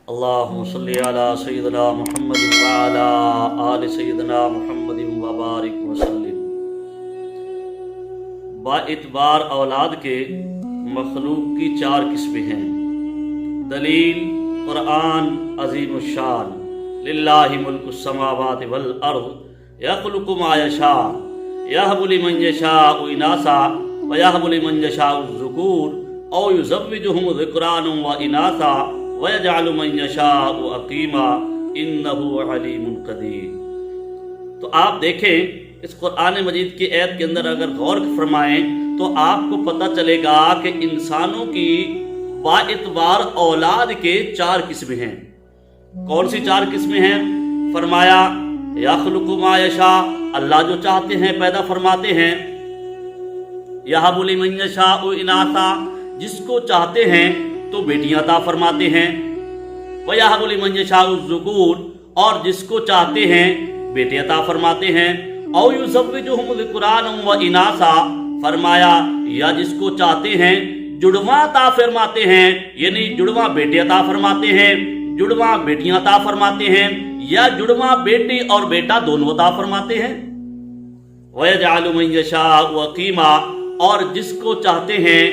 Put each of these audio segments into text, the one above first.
اللہم صلی علی سیدنا محمد وعلی آل سیدنا محمد وبارک وسلم۔ با اعتبار اولاد کے مخلوق کی 4 قسمیں ہیں۔ دلیل قرآن عظیم الشان، للہ ملک السماوات والارض یخلق ما یشاء یہب لمن یشاء اناثا ویہب لمن یشاء الذکور او یزوجہم ذکرانا واناثا وَيَجْعَلُ مَن يَشَاءُ عَقِيمًا إِنَّهُ عَلِيمٌ قَدِيرٌ۔ تو آپ دیکھیں اس قرآن مجید کی آیت کے اندر اگر غور فرمائیں تو آپ کو پتہ چلے گا کہ انسانوں کی با اعتبار اولاد کے 4 قسمیں ہیں۔ کون سی 4 قسمیں ہیں؟ فرمایا یخلق ما یشاء، اللہ جو چاہتے ہیں پیدا فرماتے ہیں۔ یہب لمن یشاء اناثا، جس کو چاہتے ہیں تو بیٹیاں عطا فرماتے ہیں۔ وَيَهَبُ لِمَن يَشَاءُ الذُّكُورَ، اور جس کو چاہتے ہیں بیٹے عطا فرماتے ہیں۔ اَوْ يُزَوِّجُهُمْ ذُكْرَانًا وَإِنَاثًا، فرمایا یا جس کو چاہتے ہیں جڑواں عطا فرماتے ہیں، یعنی جڑواں بیٹے عطا فرماتے ہیں، جڑواں بیٹیاں عطا فرماتے ہیں، یا جڑواں بیٹی اور بیٹا دونوں عطا فرماتے ہیں۔ وَيَجْعَلُ مَن يَشَاءُ عَقِيمًا، اور جس کو چاہتے ہیں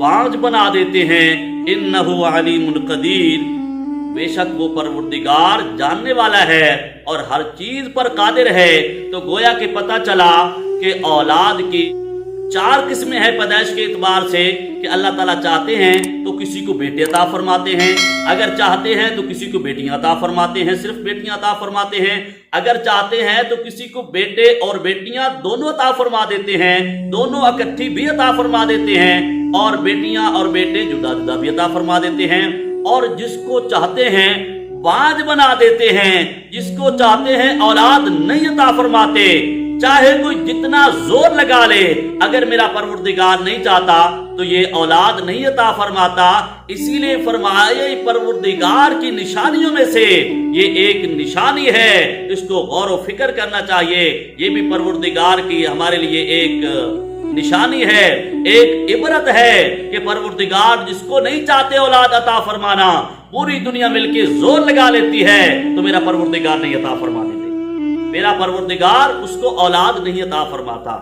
بانجھ بنا دیتے ہیں۔ انہو علیم قدیر، بے شک وہ پروردگار جاننے والا ہے اور ہر چیز پر قادر ہے۔ تو گویا کہ پتہ چلا کہ اولاد کی 4 قسمیں ہیں پیدائش کے اعتبار سے، کہ اللہ تعالیٰ چاہتے ہیں تو کسی کو بیٹے عطا فرماتے ہیں، اگر چاہتے ہیں تو کسی کو بیٹیاں عطا فرماتے ہیں، صرف بیٹیاں عطا فرماتے ہیں، اگر چاہتے ہیں تو کسی کو بیٹے اور بیٹیاں دونوں عطا فرما دیتے ہیں، دونوں اکٹھی بھی عطا فرما دیتے ہیں، اور بیٹیاں اور بیٹے جدا جدا بھی عطا فرما دیتے ہیں، اور جس کو چاہتے ہیں باج بنا دیتے ہیں، جس کو چاہتے ہیں اولاد نہیں عطا فرماتے، چاہے کوئی جتنا زور لگا لے، اگر میرا پروردگار نہیں چاہتا تو یہ اولاد نہیں عطا فرماتا۔ اسی لیے فرمایا پروردگار کی نشانیوں میں سے یہ ایک نشانی ہے، اس کو غور و فکر کرنا چاہیے۔ یہ بھی پروردگار کی ہمارے لیے ایک نشانی ہے، ایک عبرت ہے کہ پروردگار جس کو نہیں چاہتے اولاد عطا فرمانا، پوری دنیا مل کے زور لگا لیتی ہے تو میرا پروردگار نہیں عطا فرما دیتے، میرا پروردگار اس کو اولاد نہیں عطا فرماتا۔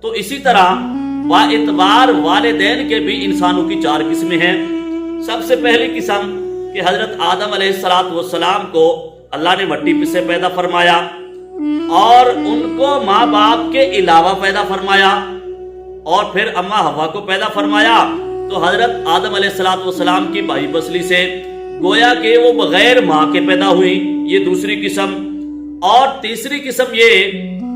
تو اسی طرح با اعتبار والدین کے بھی انسانوں کی 4 قسمیں ہیں۔ سب سے پہلی قسم کہ حضرت آدم علیہ السلام کو اللہ نے مٹی سے پیدا فرمایا اور ان کو ماں باپ کے علاوہ پیدا فرمایا، اور پھر اماں حوا کو پیدا فرمایا۔ تو حضرت آدم علیہ السلام کی بائی بسلی سے گویا کہ وہ بغیر ماں کے پیدا ہوئی، یہ دوسری قسم۔ اور تیسری قسم یہ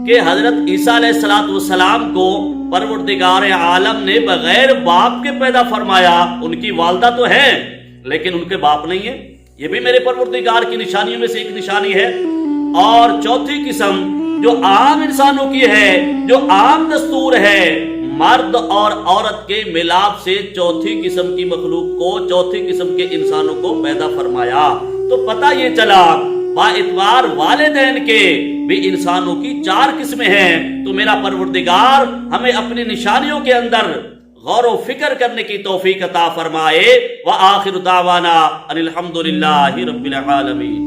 کہ حضرت عیسیٰ علیہ السلام کو پروردگار عالم نے بغیر باپ کے پیدا فرمایا۔ ان کی والدہ تو ہے لیکن ان کے باپ نہیں ہے، یہ بھی میرے پروردگار کی نشانیوں میں سے ایک نشانی ہے۔ اور چوتھی قسم جو عام انسانوں کی ہے، جو عام دستور ہے، مرد اور عورت کے ملاپ سے چوتھی قسم کی مخلوق کو، چوتھی قسم کے انسانوں کو پیدا فرمایا۔ تو پتہ یہ چلا با اعتبار والدین کے بھی انسانوں کی 4 قسمیں ہیں۔ تو میرا پروردگار ہمیں اپنی نشانیوں کے اندر غور و فکر کرنے کی توفیق عطا فرمائے۔ وآخر دعوانا ان الحمد للہ رب العالمین۔